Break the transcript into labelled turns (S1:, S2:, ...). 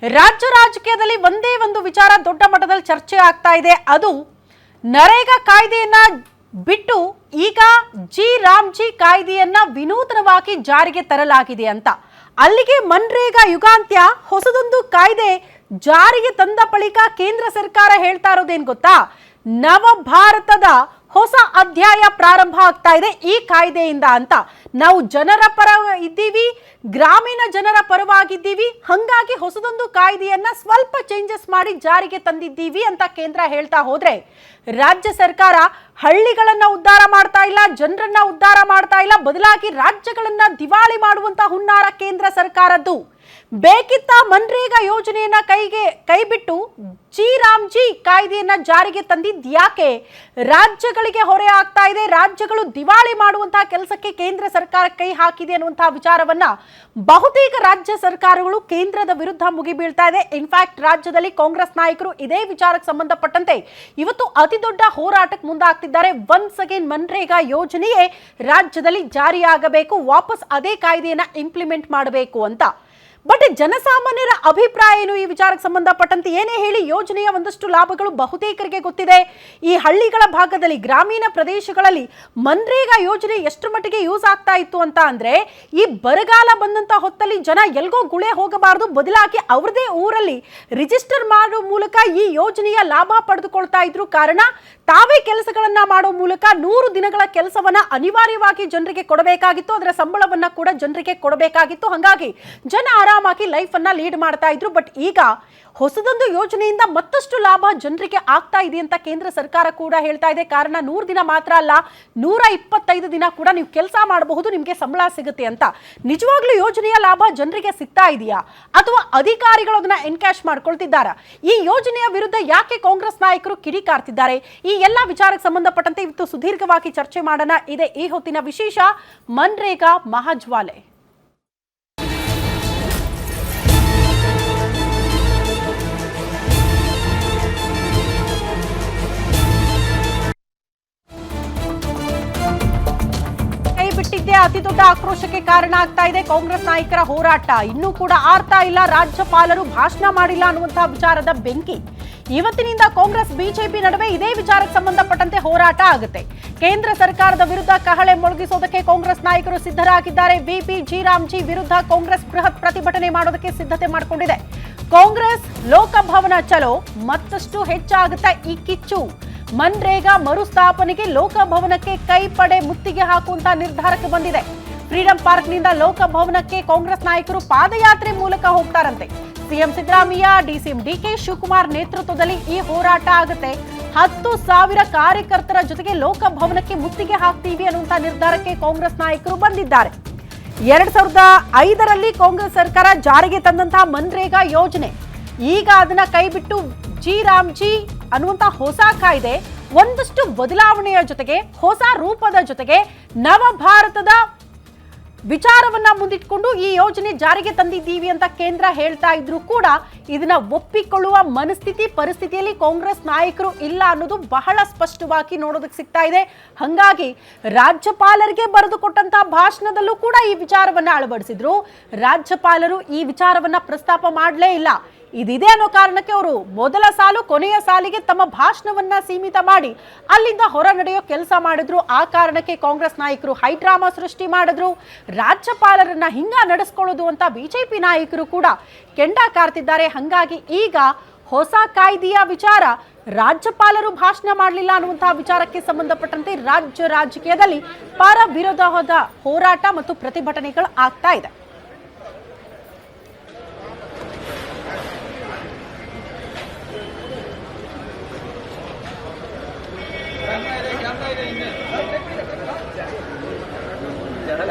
S1: ರಾಜ್ಯ ರಾಜಕೀಯದಲ್ಲಿ ಒಂದೇ ಒಂದು ವಿಚಾರ ದೊಡ್ಡ ಮಟ್ಟದಲ್ಲಿ ಚರ್ಚೆ ಆಗ್ತಾ ಇದೆ. ಅದು ನರೇಗಾ ಕಾಯ್ದೆಯನ್ನ ಬಿಟ್ಟು ಈಗ ರಾಮ್ಜಿ ಕಾಯ್ದೆಯನ್ನ ವಿನೂತನವಾಗಿ ಜಾರಿಗೆ ತರಲಾಗಿದೆ ಅಂತ. ಅಲ್ಲಿಗೆ ಮನ್ರೇಗಾ ಯುಗಾಂತ್ಯ ಹೊಸದೊಂದು ಕಾಯ್ದೆ ಜಾರಿಗೆ ತಂದ ಬಳಿಕ ಕೇಂದ್ರ ಸರ್ಕಾರ ಹೇಳ್ತಾ ಇರೋದೇನ್ ಗೊತ್ತಾ, ನವ ಭಾರತದ ಹೊಸ ಅಧ್ಯಾಯ ಪ್ರಾರಂಭ ಆಗ್ತಾ ಇದೆ ಈ ಕಾಯ್ದೆಯಿಂದ ಅಂತ. ನಾವು ಜನರ ಪರ ಇದ್ದೀವಿ, ಗ್ರಾಮೀಣ ಜನರ ಪರವಾಗಿದ್ದೀವಿ, ಹಂಗಾಗಿ ಹೊಸದೊಂದು ಕಾಯ್ದೆಯನ್ನ ಸ್ವಲ್ಪ ಚೇಂಜಸ್ ಮಾಡಿ ಜಾರಿಗೆ ತಂದಿದ್ದೀವಿ ಅಂತ ಕೇಂದ್ರ ಹೇಳ್ತಾ ಹೋದ್ರೆ, ರಾಜ್ಯ ಸರ್ಕಾರ ಹಳ್ಳಿಗಳನ್ನ ಉದ್ಧಾರ ಮಾಡ್ತಾ ಇಲ್ಲ, ಜನರನ್ನ ಉದ್ಧಾರ ಮಾಡ್ತಾ ಇಲ್ಲ, ಬದಲಾಗಿ ರಾಜ್ಯಗಳನ್ನ ದಿವಾಳಿ ಮಾಡುವಂತ ಹುನ್ನಾರ ಕೇಂದ್ರ ಸರ್ಕಾರದ್ದು. ಬೇಕಿತ್ತ ಮನ್ರೇಗಾ ಯೋಜನೆಯನ್ನ ಕೈಬಿಟ್ಟು ರಾಮ್ಜಿ ಕಾಯ್ದೆಯನ್ನ ಜಾರಿಗೆ ತಂದಿದ್ಯಾಕೆ? ರಾಜ್ಯಗಳಿಗೆ ಹೊರೆ ಆಗ್ತಾ ಇದೆ, ರಾಜ್ಯಗಳು ದಿವಾಳಿ ಮಾಡುವಂತಹ ಕೆಲಸಕ್ಕೆ ಕೇಂದ್ರ ಸರ್ಕಾರ ಕೈ ಹಾಕಿದೆ ಅನ್ನುವಂತಹ ವಿಚಾರವನ್ನ ಬಹುತೇಕ ರಾಜ್ಯ ಸರ್ಕಾರಗಳು ಕೇಂದ್ರದ ವಿರುದ್ಧ ಮುಗಿಬೀಳ್ತಾ ಇದೆ. ಇನ್ಫ್ಯಾಕ್ಟ್ ರಾಜ್ಯದಲ್ಲಿ ಕಾಂಗ್ರೆಸ್ ನಾಯಕರು ಇದೇ ವಿಚಾರಕ್ಕೆ ಸಂಬಂಧಪಟ್ಟಂತೆ ಇವತ್ತು ಅತಿ ದೊಡ್ಡ ಹೋರಾಟಕ್ಕೆ ಮುಂದಾಗ್ತಿದ್ದಾರೆ. ಒನ್ಸ್ ಅಗೇನ್ ಮನ್ರೇಗಾ ಯೋಜನೆಯೇ ರಾಜ್ಯದಲ್ಲಿ ಜಾರಿಯಾಗಬೇಕು, ವಾಪಸ್ ಅದೇ ಕಾಯ್ದೆಯನ್ನ ಇಂಪ್ಲಿಮೆಂಟ್ ಮಾಡಬೇಕು ಅಂತ. ಬಟ್ ಜನಸಾಮಾನ್ಯರ ಅಭಿಪ್ರಾಯ ಏನು ಈ ವಿಚಾರಕ್ಕೆ ಸಂಬಂಧಪಟ್ಟಂತೆ? ಏನೇ ಹೇಳಿ, ಯೋಜನೆಯ ಒಂದಷ್ಟು ಲಾಭಗಳು ಬಹುತೇಕರಿಗೆ ಗೊತ್ತಿದೆ. ಈ ಹಳ್ಳಿಗಳ ಭಾಗದಲ್ಲಿ, ಗ್ರಾಮೀಣ ಪ್ರದೇಶಗಳಲ್ಲಿ ಮನ್ರೇಗಾ ಯೋಜನೆ ಎಷ್ಟು ಮಟ್ಟಿಗೆ ಯೂಸ್ ಆಗ್ತಾ ಇತ್ತು ಅಂತ ಅಂದ್ರೆ, ಈ ಬರಗಾಲ ಬಂದಂತ ಹೊತ್ತಲ್ಲಿ ಜನ ಎಲ್ಗೋ ಗುಳೆ ಹೋಗಬಾರದು, ಬದಲಾಗಿ ಅವ್ರದೇ ಊರಲ್ಲಿ ರಿಜಿಸ್ಟರ್ ಮಾಡುವ ಮೂಲಕ ಈ ಯೋಜನೆಯ ಲಾಭ ಪಡೆದುಕೊಳ್ತಾ ಇದ್ರು. ಕಾರಣ ತಾವೇ ಕೆಲಸಗಳನ್ನ ಮಾಡೋ ಮೂಲಕ 100 ದಿನಗಳ ಕೆಲಸವನ್ನ ಅನಿವಾರ್ಯವಾಗಿ ಜನರಿಗೆ ಕೊಡಬೇಕಾಗಿತ್ತು, ಅದರ ಸಂಬಳವನ್ನ ಕೂಡ ಜನರಿಗೆ ಕೊಡಬೇಕಾಗಿತ್ತು. ಹಾಗಾಗಿ ಜನ ಆರಾಮಾಗಿ ಲೈಫ್ ಅನ್ನ ಲೀಡ್ ಮಾಡ್ತಾ ಇದ್ರು. ಬಟ್ ಈಗ ಹೊಸದೊಂದು ಯೋಜನೆಯಿಂದ ಮತ್ತಷ್ಟು ಲಾಭ ಜನರಿಗೆ ಆಗ್ತಾ ಇದೆ ಅಂತ ಕೇಂದ್ರ ಸರ್ಕಾರ ಕೂಡ ಹೇಳ್ತಾ ಇದೆ. ಕಾರಣ 100 ದಿನ ಮಾತ್ರ ಅಲ್ಲ, 125 ದಿನ ಕೂಡ ನೀವು ಕೆಲಸ ಮಾಡಬಹುದು, ನಿಮಗೆ ಸಂಬಳ ಸಿಗುತ್ತೆ ಅಂತ. ನಿಜವಾಗ್ಲೂ ಯೋಜನೆಯ ಲಾಭ ಜನರಿಗೆ ಸಿಗ್ತಾ ಇದೆಯಾ, ಅಥವಾ ಅಧಿಕಾರಿಗಳು ಅದನ್ನ ಎನ್ಕ್ಯಾಶ್ ಮಾಡ್ಕೊಳ್ತಿದ್ದಾರಾ? ಈ ಯೋಜನೆಯ ವಿರುದ್ಧ ಯಾಕೆ ಕಾಂಗ್ರೆಸ್ ನಾಯಕರು ಕಿಡಿಕಾರ್ತಿದ್ದಾರೆ? ಈ ಎಲ್ಲ ವಿಚಾರಕ್ಕೆ ಸಂಬಂಧಪಟ್ಟಂತೆ ಇವತ್ತು ಸುದೀರ್ಘವಾಗಿ ಚರ್ಚೆ ಮಾಡೋಣ. ಇದೆ ಈ ಹೊತ್ತಿನ ವಿಶೇಷ ಮನ್ರೇಗಾ ಮಹಾಜ್ವಾಲೆ. ಬಿಟ್ಟಿದ್ದೇ ಅತಿ ದೊಡ್ಡ ಆಕ್ರೋಶಕ್ಕೆ ಕಾರಣ ಆಗ್ತಾ ಇದೆ. ಕಾಂಗ್ರೆಸ್ ನಾಯಕರ ಹೋರಾಟ ಇನ್ನೂ ಕೂಡ ಆರ್ತಾ ಇಲ್ಲ. ರಾಜ್ಯಪಾಲರು ಭಾಷಣ ಮಾಡಿಲ್ಲ ಅನ್ನುವಂತಹ ವಿಚಾರದ ಬೆಂಕಿ. ಇವತ್ತಿನಿಂದ ಕಾಂಗ್ರೆಸ್ ಬಿಜೆಪಿ ನಡುವೆ ಇದೇ ವಿಚಾರಕ್ಕೆ ಸಂಬಂಧಪಟ್ಟಂತೆ ಹೋರಾಟ ಆಗುತ್ತೆ. ಕೇಂದ್ರ ಸರ್ಕಾರದ ವಿರುದ್ಧ ಕಹಳೆ ಮೊಳಗಿಸೋದಕ್ಕೆ ಕಾಂಗ್ರೆಸ್ ನಾಯಕರು ಸಿದ್ಧರಾಗಿದ್ದಾರೆ. ರಾಮ್ಜಿ ವಿರುದ್ಧ ಕಾಂಗ್ರೆಸ್ ಬೃಹತ್ ಪ್ರತಿಭಟನೆ ಮಾಡೋದಕ್ಕೆ ಸಿದ್ಧತೆ ಮಾಡಿಕೊಂಡಿದೆ. ಕಾಂಗ್ರೆಸ್ ಲೋಕಭವನ ಚಲೋ ಮತ್ತಷ್ಟು ಹೆಚ್ಚಾಗುತ್ತೆ ಈ ಕಿಚ್ಚು. ಮನ್ರೇಗಾ ಮರುಸ್ಥಾಪನೆಗೆ ಲೋಕಭವನಕ್ಕೆ ಕೈಪಡೆ ಮುತ್ತಿಗೆ ಹಾಕುವಂತ ನಿರ್ಧಾರಕ್ಕೆ ಬಂದಿದೆ. ಫ್ರೀಡಂ ಪಾರ್ಕ್ನಿಂದ ಲೋಕಭವನಕ್ಕೆ ಕಾಂಗ್ರೆಸ್ ನಾಯಕರು ಪಾದಯಾತ್ರೆ ಮೂಲಕ ಹೋಗ್ತಾರಂತೆ. CM Siddaramaiah, DCM DK Shivakumar ನೇತೃತ್ವದಲ್ಲಿ ಈ ಹೋರಾಟ ಆಗುತ್ತೆ. 10,000 ಕಾರ್ಯಕರ್ತರ ಜೊತೆಗೆ ಲೋಕಭವನಕ್ಕೆ ಮುತ್ತಿಗೆ ಹಾಕ್ತೀವಿ ಅನ್ನುವಂತ ನಿರ್ಧಾರಕ್ಕೆ ಕಾಂಗ್ರೆಸ್ ನಾಯಕರು ಬಂದಿದ್ದಾರೆ. 2005ರಲ್ಲಿ ಕಾಂಗ್ರೆಸ್ ಸರ್ಕಾರ ಜಾರಿಗೆ ತಂದಂತಹ ಮನ್ರೇಗಾ ಯೋಜನೆ, ಈಗ ಅದನ್ನ ಕೈಬಿಟ್ಟು ರಾಮ್ಜಿ ಅನ್ನುವಂತ ಹೊಸ ಕಾಯ್ದೆ ಒಂದಷ್ಟು ಬದಲಾವಣೆಯ ಜೊತೆಗೆ, ಹೊಸ ರೂಪದ ಜೊತೆಗೆ, ನವ ಭಾರತದ ವಿಚಾರವನ್ನ ಮುಂದಿಟ್ಕೊಂಡು ಈ ಯೋಜನೆ ಜಾರಿಗೆ ತಂದಿದ್ದೀವಿ ಅಂತ ಕೇಂದ್ರ ಹೇಳ್ತಾ ಇದ್ರು ಕೂಡ ಇದನ್ನ ಒಪ್ಪಿಕೊಳ್ಳುವ ಪರಿಸ್ಥಿತಿಯಲ್ಲಿ ಕಾಂಗ್ರೆಸ್ ನಾಯಕರು ಇಲ್ಲ ಅನ್ನೋದು ಬಹಳ ಸ್ಪಷ್ಟವಾಗಿ ನೋಡೋದಕ್ಕೆ ಸಿಗ್ತಾ ಇದೆ. ಹಾಗಾಗಿ ರಾಜ್ಯಪಾಲರಿಗೆ ಬರೆದುಕೊಟ್ಟಂತಹ ಭಾಷಣದಲ್ಲೂ ಕೂಡ ಈ ವಿಚಾರವನ್ನ ಅಳವಡಿಸಿದ್ರು. ರಾಜ್ಯಪಾಲರು ಈ ವಿಚಾರವನ್ನ ಪ್ರಸ್ತಾಪ ಮಾಡಲೇ ಇಲ್ಲ. ಇದಿದೆ ಅನ್ನೋ ಕಾರಣಕ್ಕೆ ಅವರು ಮೊದಲ ಸಾಲು ಕೊನೆಯ ಸಾಲಿಗೆ ತಮ್ಮ ಭಾಷಣವನ್ನ ಸೀಮಿತ ಮಾಡಿ ಅಲ್ಲಿಂದ ಹೊರ ನಡೆಯೋ ಕೆಲಸ ಮಾಡಿದ್ರು. ಆ ಕಾರಣಕ್ಕೆ ಕಾಂಗ್ರೆಸ್ ನಾಯಕರು ಹೈಡ್ರಾಮಾ ಸೃಷ್ಟಿ ಮಾಡಿದ್ರು. ರಾಜ್ಯಪಾಲರನ್ನ ಹಿಂಗ ನಡೆಸ್ಕೊಳ್ಳೋದು ಅಂತ ಬಿಜೆಪಿ ನಾಯಕರು ಕೂಡ ಕೆಂಡ ಕಾರ್ತಿದ್ದಾರೆ. ಹಾಗಾಗಿ ಈಗ ಹೊಸ ಕಾಯ್ದೆಯ ವಿಚಾರ, ರಾಜ್ಯಪಾಲರು ಭಾಷಣ ಮಾಡಲಿಲ್ಲ ಅನ್ನುವಂತಹ ವಿಚಾರಕ್ಕೆ ಸಂಬಂಧಪಟ್ಟಂತೆ ರಾಜ್ಯ ರಾಜಕೀಯದಲ್ಲಿ ಪರ ವಿರೋಧದ ಹೋರಾಟ ಮತ್ತು ಪ್ರತಿಭಟನೆಗಳು ಆಗ್ತಾ ಇದೆ.
S2: ಜನ